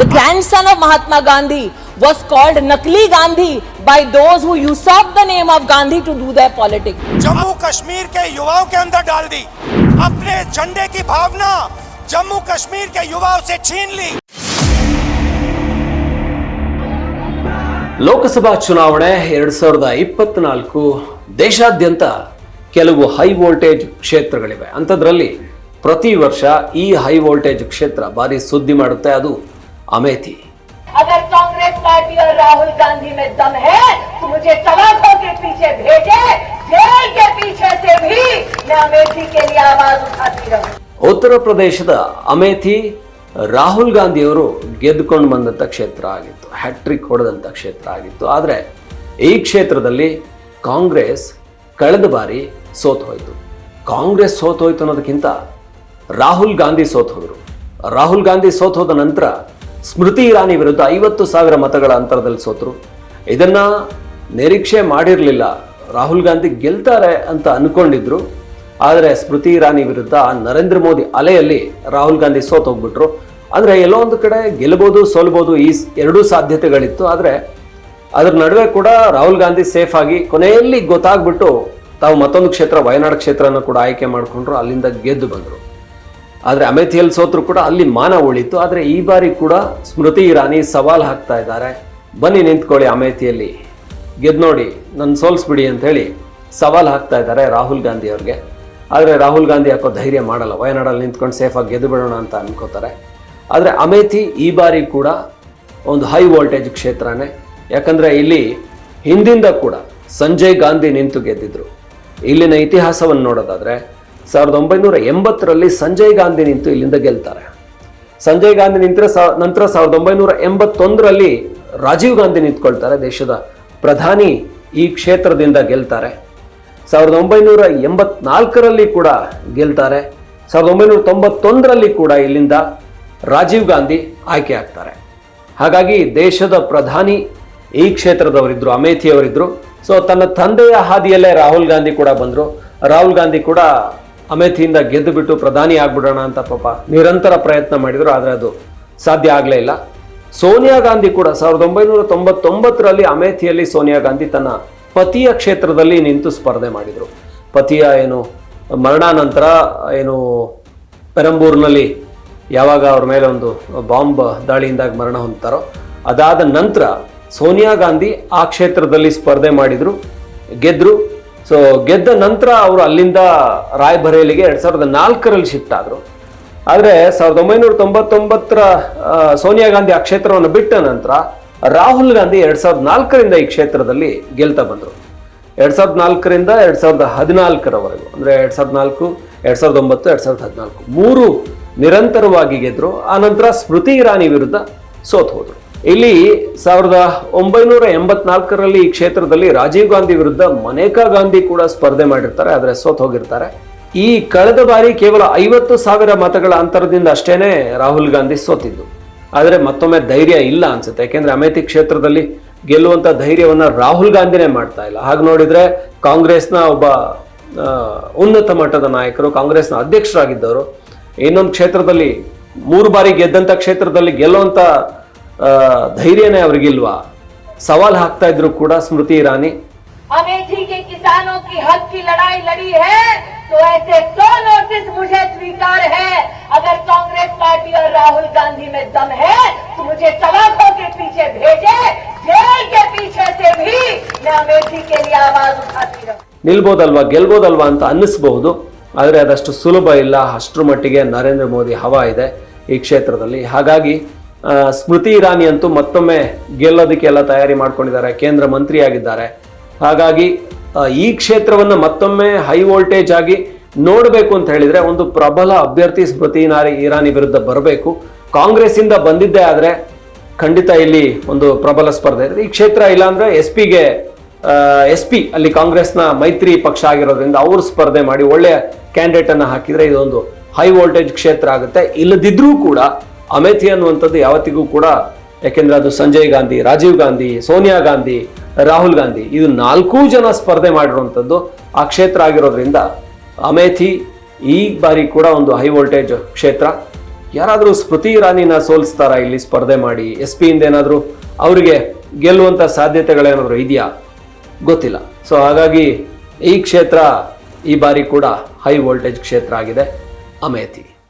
The grandson of Mahatma Gandhi was called Nakli Gandhi by those who usurped the name of Gandhi to do their politics. Jammu Kashmir के युवाओं के अंदर डाल दी, अपने झंडे की भावना जम्मू कश्मीर के युवाओं से छीन ली। ಲೋಕಸಭಾ ಚುನಾವಣೆ 2024 ದೇಶಾದ್ಯಂತ ಕೆಲವು ಹೈ ವೋಲ್ಟೇಜ್ ಕ್ಷೇತ್ರಗಳಿವೆ. ಅಂಥದ್ರಲ್ಲಿ ಪ್ರತಿ ವರ್ಷ ಈ ಹೈ ವೋಲ್ಟೇಜ್ ಕ್ಷೇತ್ರ ಬಾರಿ ಸುದ್ದಿ ಮಾಡುತ್ತೆ, ಅದು ಅಮೇಥಿ. अगर कांग्रेस पार्टी और राहुल गांधी में दम है तो मुझे सलाखों के पीछे भेजे, जेल के पीछे से भी मैं अमेठी के लिए आवाज उठाती रहूं. ಉತ್ತರ ಪ್ರದೇಶದ ಅಮೇಥಿ ರಾಹುಲ್ ಗಾಂಧಿಯವರು ಗೆದ್ದುಕೊಂಡು ಬಂದಂಥ ಕ್ಷೇತ್ರ ಆಗಿತ್ತು, ಹ್ಯಾಟ್ರಿಕ್ ಹೊಡೆದಂಥ ಕ್ಷೇತ್ರ ಆಗಿತ್ತು. ಆದರೆ ಈ ಕ್ಷೇತ್ರದಲ್ಲಿ ಕಾಂಗ್ರೆಸ್ ಕಳೆದ ಬಾರಿ ಸೋತು ಹೋಯಿತು. ಕಾಂಗ್ರೆಸ್ ಸೋತು ಹೋಯ್ತು ಅನ್ನೋದಕ್ಕಿಂತ ರಾಹುಲ್ ಗಾಂಧಿ ಸೋತು ಹೋದರು. ರಾಹುಲ್ ಗಾಂಧಿ ಸೋತು ಹೋದ ನಂತರ ಸ್ಮೃತಿ ಇರಾನಿ ವಿರುದ್ಧ 50,000 ಮತಗಳ ಅಂತರದಲ್ಲಿ ಸೋತರು. ಇದನ್ನ ನಿರೀಕ್ಷೆ ಮಾಡಿರಲಿಲ್ಲ. ರಾಹುಲ್ ಗಾಂಧಿ ಗೆಲ್ತಾರೆ ಅಂತ ಅನ್ಕೊಂಡಿದ್ರು. ಆದರೆ ಸ್ಮೃತಿ ಇರಾನಿ ವಿರುದ್ಧ ನರೇಂದ್ರ ಮೋದಿ ಅಲೆಯಲ್ಲಿ ರಾಹುಲ್ ಗಾಂಧಿ ಸೋತು ಹೋಗ್ಬಿಟ್ರು. ಅಂದರೆ ಎಲ್ಲೋ ಒಂದು ಕಡೆ ಗೆಲ್ಬೋದು ಸೋಲ್ಬೋದು, ಈ ಎರಡೂ ಸಾಧ್ಯತೆಗಳಿತ್ತು. ಆದರೆ ಅದ್ರ ನಡುವೆ ಕೂಡ ರಾಹುಲ್ ಗಾಂಧಿ ಸೇಫ್ ಆಗಿ ಕೊನೆಯಲ್ಲಿ ಗೊತ್ತಾಗ್ಬಿಟ್ಟು ತಾವು ಮತ್ತೊಂದು ಕ್ಷೇತ್ರ ವಯನಾಡ್ ಕ್ಷೇತ್ರನ ಕೂಡ ಆಯ್ಕೆ ಮಾಡಿಕೊಂಡ್ರು, ಅಲ್ಲಿಂದ ಗೆದ್ದು ಬಂದರು. ಆದರೆ ಅಮೇಥಿಯಲ್ಲಿ ಸೋತರು ಕೂಡ ಅಲ್ಲಿ ಮಾನ ಉಳಿತು. ಆದರೆ ಈ ಬಾರಿ ಕೂಡ ಸ್ಮೃತಿ ಇರಾನಿ ಸವಾಲು ಹಾಕ್ತಾ ಇದ್ದಾರೆ, ಬನ್ನಿ ನಿಂತ್ಕೊಳ್ಳಿ ಅಮೇಥಿಯಲ್ಲಿ ಗೆದ್ದು ನೋಡಿ, ನನ್ನ ಸೋಲ್ಸ್ಬಿಡಿ ಅಂತ ಹೇಳಿ ಸವಾಲು ಹಾಕ್ತಾ ಇದ್ದಾರೆ ರಾಹುಲ್ ಗಾಂಧಿ ಅವ್ರಿಗೆ. ಆದರೆ ರಾಹುಲ್ ಗಾಂಧಿ ಯಾಕೋ ಧೈರ್ಯ ಮಾಡಲ್ಲ, ವಯನಾಡಲ್ಲಿ ನಿಂತ್ಕೊಂಡು ಸೇಫಾಗಿ ಗೆದ್ದು ಬಿಡೋಣ ಅಂತ ಅನ್ಕೋತಾರೆ. ಆದರೆ ಅಮೇಥಿ ಈ ಬಾರಿ ಕೂಡ ಒಂದು ಹೈ ವೋಲ್ಟೇಜ್ ಕ್ಷೇತ್ರನೇ. ಯಾಕಂದರೆ ಇಲ್ಲಿ ಹಿಂದಿಂದ ಕೂಡ ಸಂಜಯ್ ಗಾಂಧಿ ನಿಂತು ಗೆದ್ದಿದ್ರು. ಇಲ್ಲಿನ ಇತಿಹಾಸವನ್ನು ನೋಡೋದಾದರೆ 1980ರಲ್ಲಿ ಸಂಜಯ್ ಗಾಂಧಿ ನಿಂತು ಇಲ್ಲಿಂದ ಗೆಲ್ತಾರೆ. ಸಂಜಯ್ ಗಾಂಧಿ ನಂತರ 1981ರಲ್ಲಿ ರಾಜೀವ್ ಗಾಂಧಿ ನಿಂತ್ಕೊಳ್ತಾರೆ, ದೇಶದ ಪ್ರಧಾನಿ ಈ ಕ್ಷೇತ್ರದಿಂದ ಗೆಲ್ತಾರೆ. 1984ರಲ್ಲಿ ಕೂಡ ಗೆಲ್ತಾರೆ. 1991ರಲ್ಲಿ ಕೂಡ ಇಲ್ಲಿಂದ ರಾಜೀವ್ ಗಾಂಧಿ ಆಯ್ಕೆ ಆಗ್ತಾರೆ. ಹಾಗಾಗಿ ದೇಶದ ಪ್ರಧಾನಿ ಈ ಕ್ಷೇತ್ರದವರಿದ್ರು, ಅಮೇಥಿಯವರಿದ್ರು. ಸೊ ತನ್ನ ತಂದೆಯ ಹಾದಿಯಲ್ಲೇ ರಾಹುಲ್ ಗಾಂಧಿ ಕೂಡ ಬಂದರು. ರಾಹುಲ್ ಗಾಂಧಿ ಕೂಡ ಅಮೇಥಿಯಿಂದ ಗೆದ್ದು ಬಿಟ್ಟು ಪ್ರಧಾನಿ ಆಗ್ಬಿಡೋಣ ಅಂತ ಪಾಪ ನಿರಂತರ ಪ್ರಯತ್ನ ಮಾಡಿದ್ರು, ಆದರೆ ಅದು ಸಾಧ್ಯ ಆಗಲೇ ಇಲ್ಲ. ಸೋನಿಯಾ ಗಾಂಧಿ ಕೂಡ 1999ರಲ್ಲಿ ಅಮೇಥಿಯಲ್ಲಿ ಸೋನಿಯಾ ಗಾಂಧಿ ತನ್ನ ಪತಿಯ ಕ್ಷೇತ್ರದಲ್ಲಿ ನಿಂತು ಸ್ಪರ್ಧೆ ಮಾಡಿದರು. ಪತಿಯ ಮರಣಾನಂತರ ಪೆರಂಬೂರ್ನಲ್ಲಿ ಯಾವಾಗ ಅವ್ರ ಮೇಲೆ ಒಂದು ಬಾಂಬ್ ದಾಳಿಯಿಂದಾಗಿ ಮರಣ ಹೊಂದ್ತಾರೋ, ಅದಾದ ನಂತರ ಸೋನಿಯಾ ಗಾಂಧಿ ಆ ಕ್ಷೇತ್ರದಲ್ಲಿ ಸ್ಪರ್ಧೆ ಮಾಡಿದ್ರು, ಗೆದ್ರು. ಸೊ ಗೆದ್ದ ನಂತರ ಅವರು ಅಲ್ಲಿಂದ ರಾಯ್ಬರೇಲಿಗೆ 2004ರಲ್ಲಿ ಶಿಫ್ಟ್ ಆದರು. ಆದರೆ 1999ರ ಸೋನಿಯಾ ಗಾಂಧಿ ಆ ಕ್ಷೇತ್ರವನ್ನು ಬಿಟ್ಟ ನಂತರ ರಾಹುಲ್ ಗಾಂಧಿ 2004ರಿಂದ ಈ ಕ್ಷೇತ್ರದಲ್ಲಿ ಗೆಲ್ತಾ ಬಂದರು. 2004ರಿಂದ 2014ರವರೆಗೂ, ಅಂದರೆ 2004, 2009, 2014 3 ನಿರಂತರವಾಗಿ ಗೆದ್ರು. ಆ ನಂತರ ಸ್ಮೃತಿ ಇರಾನಿ ವಿರುದ್ಧ ಸೋತು ಹೋದರು. ಇಲ್ಲಿ 1984ರಲ್ಲಿ ಈ ಕ್ಷೇತ್ರದಲ್ಲಿ ರಾಜೀವ್ ಗಾಂಧಿ ವಿರುದ್ಧ ಮನೇಕಾ ಗಾಂಧಿ ಕೂಡ ಸ್ಪರ್ಧೆ ಮಾಡಿರ್ತಾರೆ, ಆದರೆ ಸೋತು ಹೋಗಿರ್ತಾರೆ. ಈ ಕಳೆದ ಬಾರಿ ಕೇವಲ 50,000 ಮತಗಳ ಅಂತರದಿಂದ ಅಷ್ಟೇನೆ ರಾಹುಲ್ ಗಾಂಧಿ ಸೋತಿದ್ದು. ಆದರೆ ಮತ್ತೊಮ್ಮೆ ಧೈರ್ಯ ಇಲ್ಲ ಅನ್ಸುತ್ತೆ, ಯಾಕೆಂದ್ರೆ ಅಮೇಥಿ ಕ್ಷೇತ್ರದಲ್ಲಿ ಗೆಲ್ಲುವಂತ ಧೈರ್ಯವನ್ನ ರಾಹುಲ್ ಗಾಂಧಿನೇ ಮಾಡ್ತಾ ಇಲ್ಲ. ಹಾಗೆ ನೋಡಿದ್ರೆ ಕಾಂಗ್ರೆಸ್ನ ಒಬ್ಬ ಉನ್ನತ ಮಟ್ಟದ ನಾಯಕರು, ಕಾಂಗ್ರೆಸ್ನ ಅಧ್ಯಕ್ಷರಾಗಿದ್ದವರು, ಇನ್ನೊಂದು ಕ್ಷೇತ್ರದಲ್ಲಿ 3 ಬಾರಿ ಗೆದ್ದಂತ ಕ್ಷೇತ್ರದಲ್ಲಿ ಗೆಲ್ಲುವಂತ ಧೈರ್ಯನೇ ಅವ್ರಿಗಿಲ್ವಾ? ಸವಾಲ್ ಹಾಕ್ತಾ ಇದ್ರು ಕೂಡ ಸ್ಮೃತಿ ಇರಾನಿ. अमेठी के किसानों की हक की लड़ाई लड़ी है तो ऐसे 100 नोटिस मुझे स्वीकार है. अगर कांग्रेस पार्टी और राहुल गांधी में दम है तो मुझे सलाखों के पीछे भेजे, जेल के पीछे से भी मैं अमेठी के लिए आवाज उठाती रहूं. ನಿಲ್ಬೋದಲ್ವಾ, ಗೆಲ್ಬೋದಲ್ವಾ ಅಂತ ಅನ್ನಿಸಬಹುದು, ಆದರೆ ಅದಷ್ಟು ಸುಲಭ ಇಲ್ಲ. ಅಷ್ಟರ ಮಟ್ಟಿಗೆ ನರೇಂದ್ರ ಮೋದಿ ಹವಾ ಇದೆ ಈ ಕ್ಷೇತ್ರದಲ್ಲಿ. ಹಾಗಾಗಿ ಸ್ಮೃತಿ ಇರಾನಿ ಅಂತೂ ಮತ್ತೊಮ್ಮೆ ಗೆಲ್ಲೋದಕ್ಕೆ ಎಲ್ಲ ತಯಾರಿ ಮಾಡ್ಕೊಂಡಿದ್ದಾರೆ, ಕೇಂದ್ರ ಮಂತ್ರಿ ಆಗಿದ್ದಾರೆ. ಹಾಗಾಗಿ ಈ ಕ್ಷೇತ್ರವನ್ನು ಮತ್ತೊಮ್ಮೆ ಹೈ ವೋಲ್ಟೇಜ್ ಆಗಿ ನೋಡಬೇಕು ಅಂತ ಹೇಳಿದ್ರೆ ಒಂದು ಪ್ರಬಲ ಅಭ್ಯರ್ಥಿ ಸ್ಮೃತಿ ಇರಾನಿ ವಿರುದ್ಧ ಬರಬೇಕು. ಕಾಂಗ್ರೆಸ್ ಇಂದ ಬಂದಿದ್ದೇ ಆದ್ರೆ ಖಂಡಿತ ಇಲ್ಲಿ ಒಂದು ಪ್ರಬಲ ಸ್ಪರ್ಧೆ ಇದೆ. ಈ ಕ್ಷೇತ್ರ ಇಲ್ಲಾಂದ್ರೆ ಎಸ್ ಪಿ ಅಲ್ಲಿ ಕಾಂಗ್ರೆಸ್ನ ಮೈತ್ರಿ ಪಕ್ಷ ಆಗಿರೋದ್ರಿಂದ ಅವರು ಸ್ಪರ್ಧೆ ಮಾಡಿ ಒಳ್ಳೆಯ ಕ್ಯಾಂಡಿಡೇಟ್ ಅನ್ನ ಹಾಕಿದ್ರೆ ಇದೊಂದು ಹೈ ವೋಲ್ಟೇಜ್ ಕ್ಷೇತ್ರ ಆಗುತ್ತೆ. ಇಲ್ಲದಿದ್ರೂ ಕೂಡ ಅಮೇಥಿ ಅನ್ನುವಂಥದ್ದು ಯಾವತ್ತಿಗೂ ಕೂಡ, ಯಾಕೆಂದ್ರೆ ಅದು ಸಂಜಯ್ ಗಾಂಧಿ, ರಾಜೀವ್ ಗಾಂಧಿ, ಸೋನಿಯಾ ಗಾಂಧಿ, ರಾಹುಲ್ ಗಾಂಧಿ ಇದು 4 ಜನ ಸ್ಪರ್ಧೆ ಮಾಡಿರುವಂಥದ್ದು ಆ ಕ್ಷೇತ್ರ ಆಗಿರೋದ್ರಿಂದ ಅಮೇಥಿ ಈ ಬಾರಿ ಕೂಡ ಒಂದು ಹೈ ವೋಲ್ಟೇಜ್ ಕ್ಷೇತ್ರ. ಯಾರಾದರೂ ಸ್ಮೃತಿ ಇರಾನಿನ ಸೋಲಿಸ್ತಾರ ಇಲ್ಲಿ ಸ್ಪರ್ಧೆ ಮಾಡಿ? SP ಇಂದ ಏನಾದರೂ ಅವರಿಗೆ ಗೆಲ್ಲುವಂಥ ಸಾಧ್ಯತೆಗಳೇನಾದರೂ ಇದೆಯಾ? ಗೊತ್ತಿಲ್ಲ. ಸೊ ಹಾಗಾಗಿ ಈ ಕ್ಷೇತ್ರ ಈ ಬಾರಿ ಕೂಡ ಹೈ ವೋಲ್ಟೇಜ್ ಕ್ಷೇತ್ರ ಆಗಿದೆ ಅಮೇಥಿ.